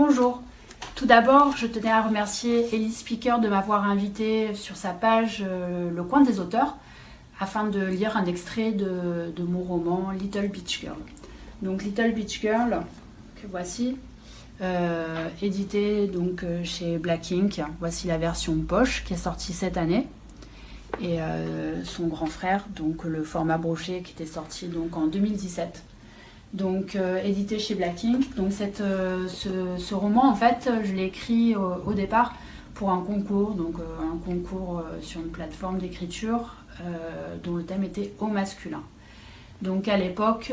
Bonjour. Tout d'abord, je tenais à remercier Ellie Speaker de m'avoir invité sur sa page Le Coin des auteurs afin de lire un extrait de mon roman Little Beach Girl. Donc Little Beach Girl, que voici, édité donc chez Black Ink. Voici la version poche qui est sortie cette année. Et son grand frère, donc le format broché qui était sorti donc en 2017. Donc édité chez Black Ink. Donc ce roman en fait je l'ai écrit au départ pour un concours, un concours sur une plateforme d'écriture dont le thème était au masculin. Donc à l'époque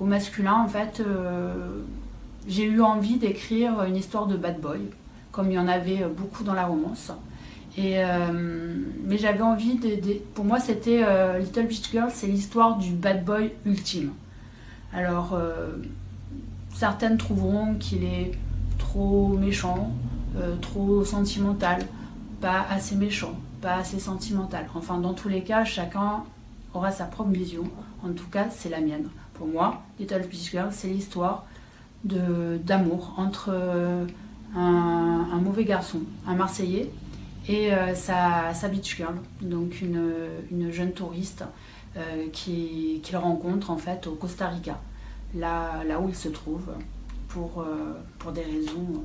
au masculin en fait j'ai eu envie d'écrire une histoire de bad boy comme il y en avait beaucoup dans la romance. Mais j'avais envie pour moi c'était Little Beach Girl, c'est l'histoire du bad boy ultime. Alors certaines trouveront qu'il est trop méchant, trop sentimental, pas assez méchant, pas assez sentimental. Enfin dans tous les cas chacun aura sa propre vision, en tout cas c'est la mienne. Pour moi Little Beach Girl c'est l'histoire d'amour entre un mauvais garçon, un Marseillais, et sa beach girl, donc une jeune touriste qu'il rencontre en fait au Costa Rica, là où il se trouve, pour des raisons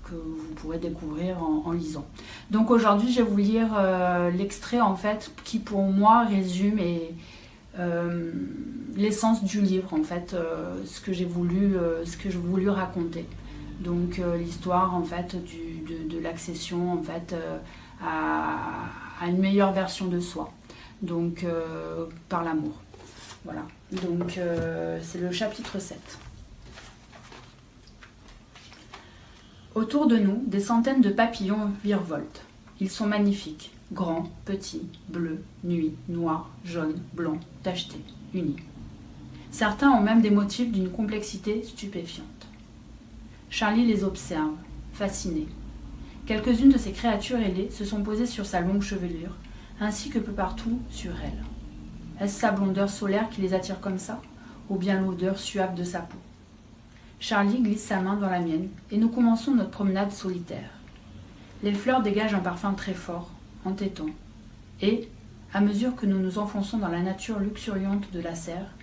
que vous pourrez découvrir en lisant. Donc aujourd'hui je vais vous lire l'extrait en fait qui pour moi résume l'essence du livre en fait, ce que j'ai voulu raconter. Donc l'histoire en fait de l'accession en fait à une meilleure version de soi, donc par l'amour. Voilà, donc c'est le chapitre 7. Autour de nous, des centaines de papillons virevoltent. Ils sont magnifiques, grands, petits, bleus, nuits, noirs, jaunes, blancs, tachetés, unis. Certains ont même des motifs d'une complexité stupéfiante. Charlie les observe, fasciné. Quelques-unes de ces créatures ailées se sont posées sur sa longue chevelure, ainsi que peu partout sur elle. Est-ce sa blondeur solaire qui les attire comme ça, ou bien l'odeur suave de sa peau? Charlie glisse sa main dans la mienne, et nous commençons notre promenade solitaire. Les fleurs dégagent un parfum très fort, entêtant, et, à mesure que nous nous enfonçons dans la nature luxuriante de la serre,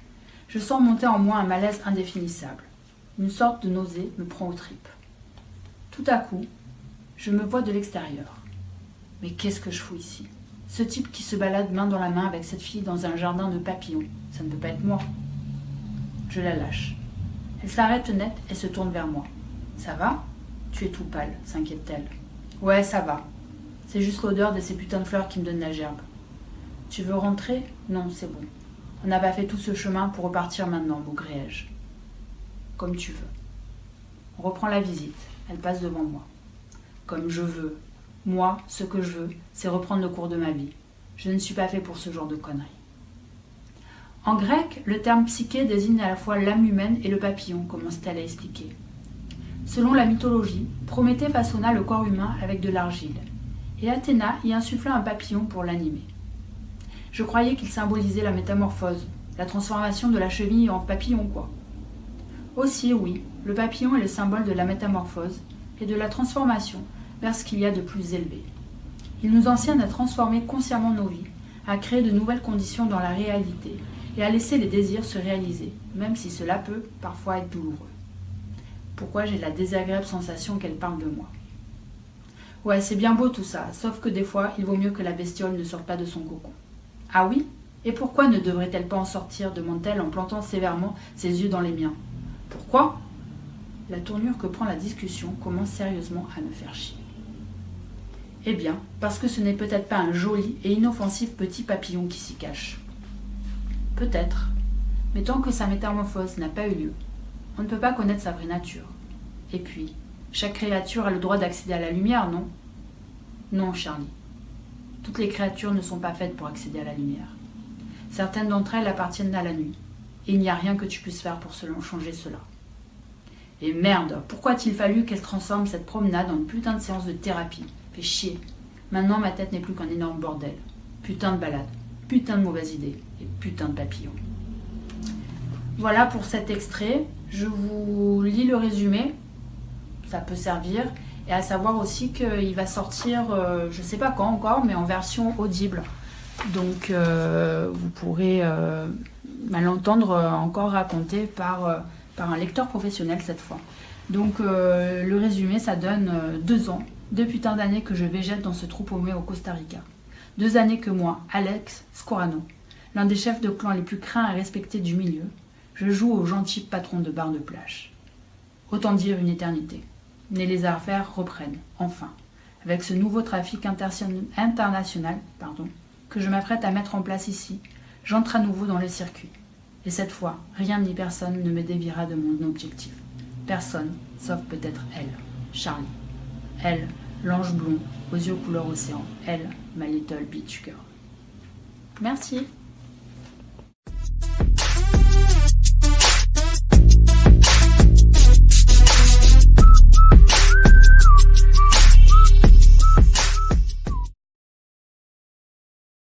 je sens monter en moi un malaise indéfinissable. Une sorte de nausée me prend aux tripes. Tout à coup, je me vois de l'extérieur. Mais qu'est-ce que je fous ici? Ce type qui se balade main dans la main avec cette fille dans un jardin de papillons, ça ne peut pas être moi. Je la lâche. Elle s'arrête net et se tourne vers moi. Ça va? Tu es tout pâle, s'inquiète-t-elle. Ouais, ça va. C'est juste l'odeur de ces putains de fleurs qui me donne la gerbe. Tu veux rentrer? Non, c'est bon. On n'a pas fait tout ce chemin pour repartir maintenant, maugréai-je. Comme tu veux. On reprend la visite. Elle passe devant moi. Comme je veux. Moi, ce que je veux, c'est reprendre le cours de ma vie. Je ne suis pas fait pour ce genre de conneries. En grec, le terme psyché désigne à la fois l'âme humaine et le papillon, commence-t-elle à expliquer. Selon la mythologie, Prométhée façonna le corps humain avec de l'argile, et Athéna y insuffla un papillon pour l'animer. Je croyais qu'il symbolisait la métamorphose, la transformation de la cheville en papillon, quoi. Aussi, oui, le papillon est le symbole de la métamorphose et de la transformation vers ce qu'il y a de plus élevé. Il nous enseigne à transformer consciemment nos vies, à créer de nouvelles conditions dans la réalité et à laisser les désirs se réaliser, même si cela peut parfois être douloureux. Pourquoi j'ai la désagréable sensation qu'elle parle de moi? Ouais, c'est bien beau tout ça, sauf que des fois, il vaut mieux que la bestiole ne sorte pas de son cocon. Ah oui? Et pourquoi ne devrait-elle pas en sortir? Demande-t-elle en plantant sévèrement ses yeux dans les miens. Pourquoi? La tournure que prend la discussion commence sérieusement à me faire chier. Eh bien, parce que ce n'est peut-être pas un joli et inoffensif petit papillon qui s'y cache. Peut-être, mais tant que sa métamorphose n'a pas eu lieu, on ne peut pas connaître sa vraie nature. Et puis, chaque créature a le droit d'accéder à la lumière, non? Non, Charlie. Toutes les créatures ne sont pas faites pour accéder à la lumière. Certaines d'entre elles appartiennent à la nuit, et il n'y a rien que tu puisses faire pour changer cela. Et merde, pourquoi a-t-il fallu qu'elle transforme cette promenade en une putain de séance de thérapie? Fait chier. Maintenant, ma tête n'est plus qu'un énorme bordel. Putain de balade, putain de mauvaise idée, et putain de papillon. Voilà pour cet extrait. Je vous lis le résumé. ça peut servir. Et à savoir aussi qu'il va sortir, je ne sais pas quand encore, mais en version audible. Donc vous pourrez l'entendre encore raconté par un lecteur professionnel cette fois. Donc le résumé, ça donne 2 ans, 2 putains d'années que je végète dans ce trou paumé au Costa Rica. 2 années que moi, Alex Scorano, l'un des chefs de clan les plus craints et respectés du milieu, je joue au gentil patron de bar de plage. Autant dire une éternité. Mais les affaires reprennent, enfin, avec ce nouveau trafic international que je m'apprête à mettre en place ici. J'entre à nouveau dans le circuit. Et cette fois, rien ni personne ne me déviera de mon objectif. Personne, sauf peut-être elle, Charlie. Elle, l'ange blond, aux yeux couleur océan. Elle, ma little beach girl. Merci.